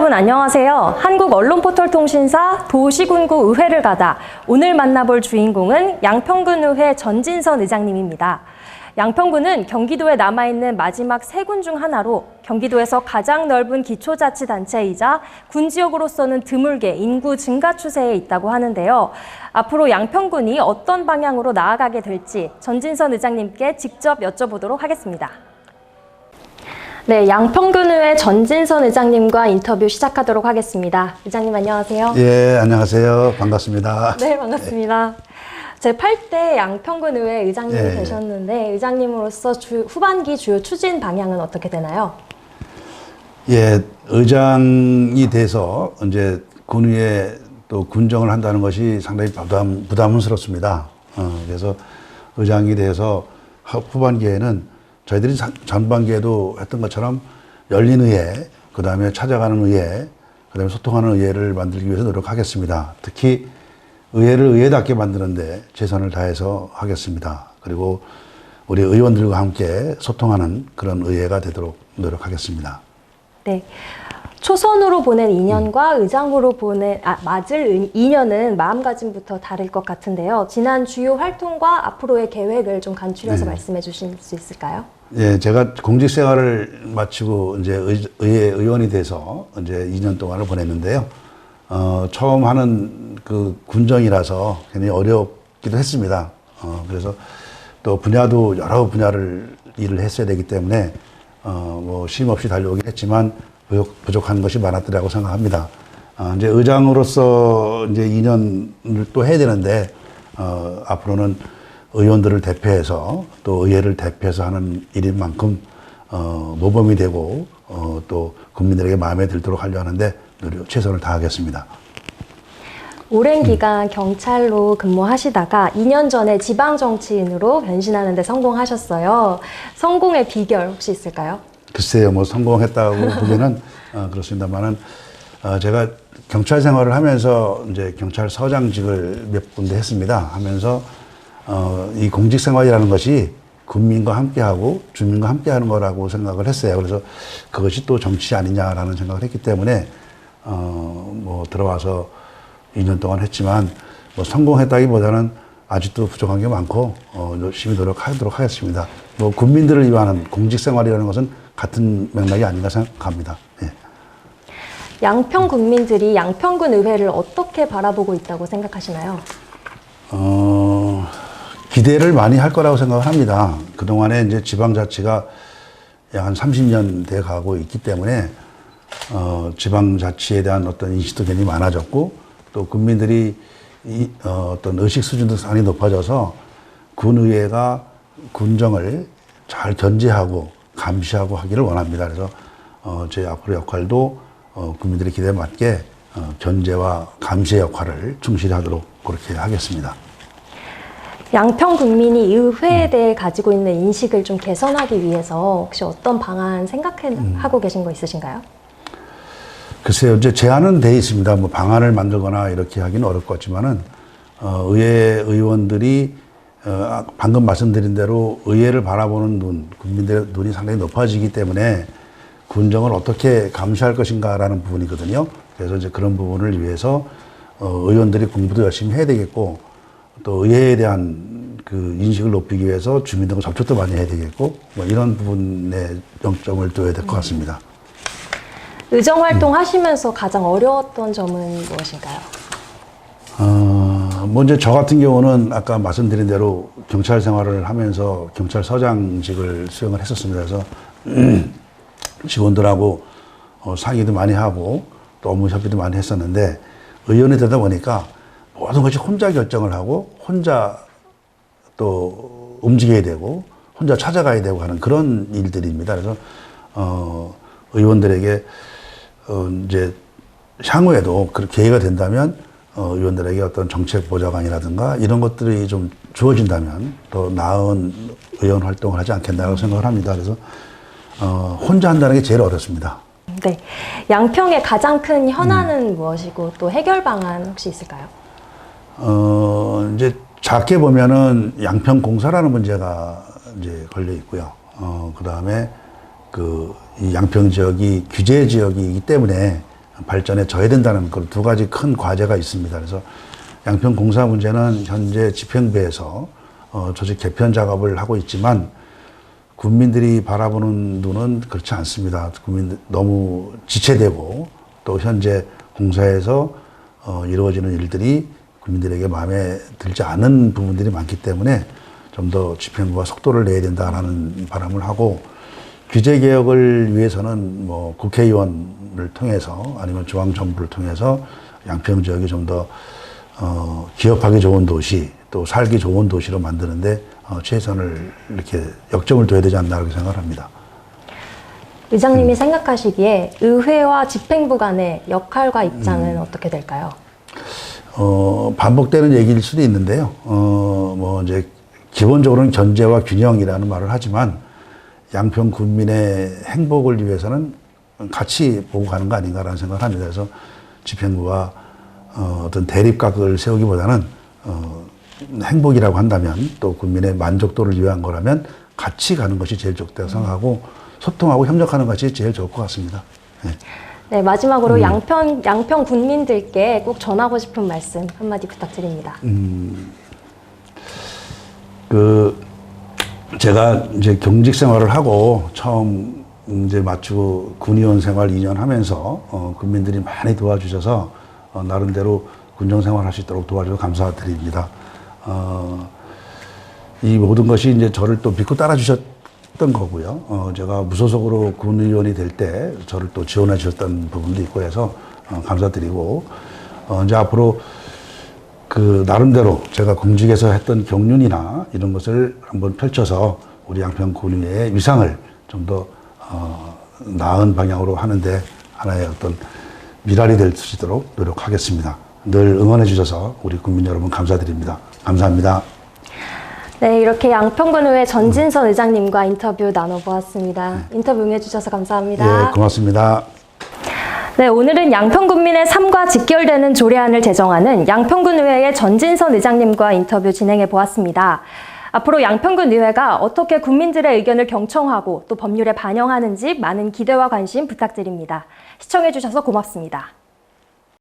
여러분 안녕하세요. 한국언론포털통신사 도시군구 의회를 가다 오늘 만나볼 주인공은 양평군의회 전진선 의장님입니다. 양평군은 경기도에 남아있는 마지막 세 군 중 하나로 경기도에서 가장 넓은 기초자치단체이자 군지역으로서는 드물게 인구 증가 추세에 있다고 하는데요. 앞으로 양평군이 어떤 방향으로 나아가게 될지 전진선 의장님께 직접 여쭤보도록 하겠습니다. 네, 양평군의회 전진선 의장님과 인터뷰 시작하도록 하겠습니다. 의장님 안녕하세요. 예, 안녕하세요. 반갑습니다. 네, 반갑습니다. 제8대 양평군의회 의장님이 되셨는데 의장님으로서 후반기 주요 추진 방향은 어떻게 되나요? 예, 의장이 돼서 이제 군의회 또 군정을 한다는 것이 상당히 부담스럽습니다. 그래서 의장이 돼서 후반기에는 저희들이 전반기에도 했던 것처럼 열린 의회, 그 다음에 찾아가는 의회, 그 다음에 소통하는 의회를 만들기 위해서 노력하겠습니다. 특히 의회를 의회답게 만드는데 최선을 다해서 하겠습니다. 그리고 우리 의원들과 함께 소통하는 그런 의회가 되도록 노력하겠습니다. 네. 초선으로 보낸 인연과 의장으로 맞을 인연은 마음가짐부터 다를 것 같은데요. 지난 주요 활동과 앞으로의 계획을 좀 간추려서 말씀해 주실 수 있을까요? 예, 제가 공직 생활을 마치고 이제 의회 의원이 돼서 이제 2년 동안을 보냈는데요. 처음 하는 그 군정이라서 굉장히 어렵기도 했습니다. 그래서 또 분야도 여러 분야를 일을 했어야 되기 때문에 뭐 쉼 없이 달려오긴 했지만 부족한 것이 많았더라고 생각합니다. 이제 의장으로서 이제 2년을 또 해야 되는데, 앞으로는 의원들을 대표해서 또 의회를 대표해서 하는 일인 만큼, 모범이 되고, 또 국민들에게 마음에 들도록 하려 하는데 최선을 다하겠습니다. 오랜 기간 경찰로 근무하시다가 2년 전에 지방정치인으로 변신하는 데 성공하셨어요. 성공의 비결 혹시 있을까요? 글쎄요, 뭐 성공했다고 보기에는 그렇습니다만은 제가 경찰 생활을 하면서 이제 경찰서장직을 몇 군데 했습니다. 하면서 이 공직 생활이라는 것이 국민과 함께하고 주민과 함께하는 거라고 생각을 했어요. 그래서 그것이 또 정치 아니냐라는 생각을 했기 때문에 뭐 들어와서 2년 동안 했지만 뭐 성공했다기보다는 아직도 부족한 게 많고 열심히 노력하도록 하겠습니다. 뭐 국민들을 위한 공직 생활이라는 것은 같은 맥락이 아닌가 생각합니다. 예. 양평 국민들이 양평군 의회를 어떻게 바라보고 있다고 생각하시나요? 기대를 많이 할 거라고 생각을 합니다. 그동안에 이제 지방자치가 약 한 30년 돼 가고 있기 때문에 지방자치에 대한 어떤 인식도 굉장히 많아졌고 또 국민들이 어떤 의식 수준도 상당히 높아져서 군의회가 군정을 잘 견제하고 감시하고 하기를 원합니다. 그래서 제 앞으로 역할도 국민들의 기대에 맞게 견제와 감시의 역할을 충실히 하도록 그렇게 하겠습니다. 양평 국민이 의회에 대해 가지고 있는 인식을 좀 개선하기 위해서 혹시 어떤 방안 생각하고 계신 거 있으신가요? 글쎄요, 이제 제안은 돼 있습니다. 뭐 방안을 만들거나 이렇게 하기는 어렵 것 같지만은 의회 의원들이 방금 말씀드린 대로 의회를 바라보는 눈, 국민들의 눈이 상당히 높아지기 때문에 군정을 어떻게 감시할 것인가라는 부분이거든요. 그래서 이제 그런 부분을 위해서 의원들이 공부도 열심히 해야 되겠고 또 의회에 대한 그 인식을 높이기 위해서 주민들과 접촉도 많이 해야 되겠고 뭐 이런 부분에 영점을 둬야 될 것 같습니다. 의정 활동 하시면서 가장 어려웠던 점은 무엇인가요? 먼저 저 같은 경우는 아까 말씀드린 대로 경찰 생활을 하면서 경찰서장직을 수행을 했었습니다. 그래서 직원들하고 상의도 많이 하고 또 업무 협의도 많이 했었는데 의원이 되다 보니까 모든 것이 혼자 결정을 하고 혼자 또 움직여야 되고 혼자 찾아가야 되고 하는 그런 일들입니다. 그래서 의원들에게 이제 향후에도 그 기회가 된다면 의원들에게 어떤 정책 보좌관이라든가 이런 것들이 좀 주어진다면 더 나은 의원 활동을 하지 않겠나라고 생각을 합니다. 그래서 혼자 한다는 게 제일 어렵습니다. 네, 양평의 가장 큰 현안은 무엇이고 또 해결 방안 혹시 있을까요? 이제 작게 보면은 양평 공사라는 문제가 이제 걸려 있고요. 그 다음에 이 양평 지역이 규제 지역이기 때문에 발전에 져야 된다는 그런 두 가지 큰 과제가 있습니다. 그래서 양평 공사 문제는 현재 집행부에서 조직 개편 작업을 하고 있지만 국민들이 바라보는 눈은 그렇지 않습니다. 국민들 너무 지체되고 또 현재 공사에서 이루어지는 일들이 국민들에게 마음에 들지 않은 부분들이 많기 때문에 좀 더 집행부가 속도를 내야 된다라는 바람을 하고 규제 개혁을 위해서는 뭐 국회의원을 통해서 아니면 중앙정부를 통해서 양평 지역이 좀 더 기업하기 좋은 도시 또 살기 좋은 도시로 만드는데 최선을 이렇게 역점을 둬야 되지 않나 그렇게 생각을 합니다. 의장님이 생각하시기에 의회와 집행부 간의 역할과 입장은 어떻게 될까요? 반복되는 얘기일 수도 있는데요. 뭐 이제 기본적으로는 견제와 균형이라는 말을 하지만 양평 군민의 행복을 위해서는 같이 보고 가는 거 아닌가라는 생각을 합니다. 그래서 집행부와 어떤 대립각을 세우기보다는 행복이라고 한다면 또 국민의 만족도를 위한 거라면 같이 가는 것이 제일 좋다고 생각하고 소통하고 협력하는 것이 제일 좋을 것 같습니다. 네. 네, 마지막으로 양평 군민들께 꼭 전하고 싶은 말씀 한마디 부탁드립니다. 제가 이제 경직 생활을 하고 처음 이제 마치고 군의원 생활 2년 하면서 국민들이 많이 도와주셔서 나름대로 군정 생활할 수 있도록 도와줘서 감사드립니다. 이 모든 것이 이제 저를 또 믿고 따라주셨던 거고요. 제가 무소속으로 군의원이 될 때 저를 또 지원해 주셨던 부분도 있고 해서 감사드리고 이제 앞으로 나름대로 제가 공직에서 했던 경륜이나 이런 것을 한번 펼쳐서 우리 양평 군의회의 위상을 좀 더 나은 방향으로 하는데 하나의 어떤 미랄이 될 수 있도록 노력하겠습니다. 늘 응원해 주셔서 우리 국민 여러분 감사드립니다. 감사합니다. 네, 이렇게 양평군의회 전진선 의장님과 인터뷰 나눠보았습니다. 인터뷰 응해주셔서 감사합니다. 예, 고맙습니다. 네, 오늘은 양평군민의 삶과 직결되는 조례안을 제정하는 양평군의회의 전진선 의장님과 인터뷰 진행해 보았습니다. 앞으로 양평군 의회가 어떻게 국민들의 의견을 경청하고 또 법률에 반영하는지 많은 기대와 관심 부탁드립니다. 시청해 주셔서 고맙습니다.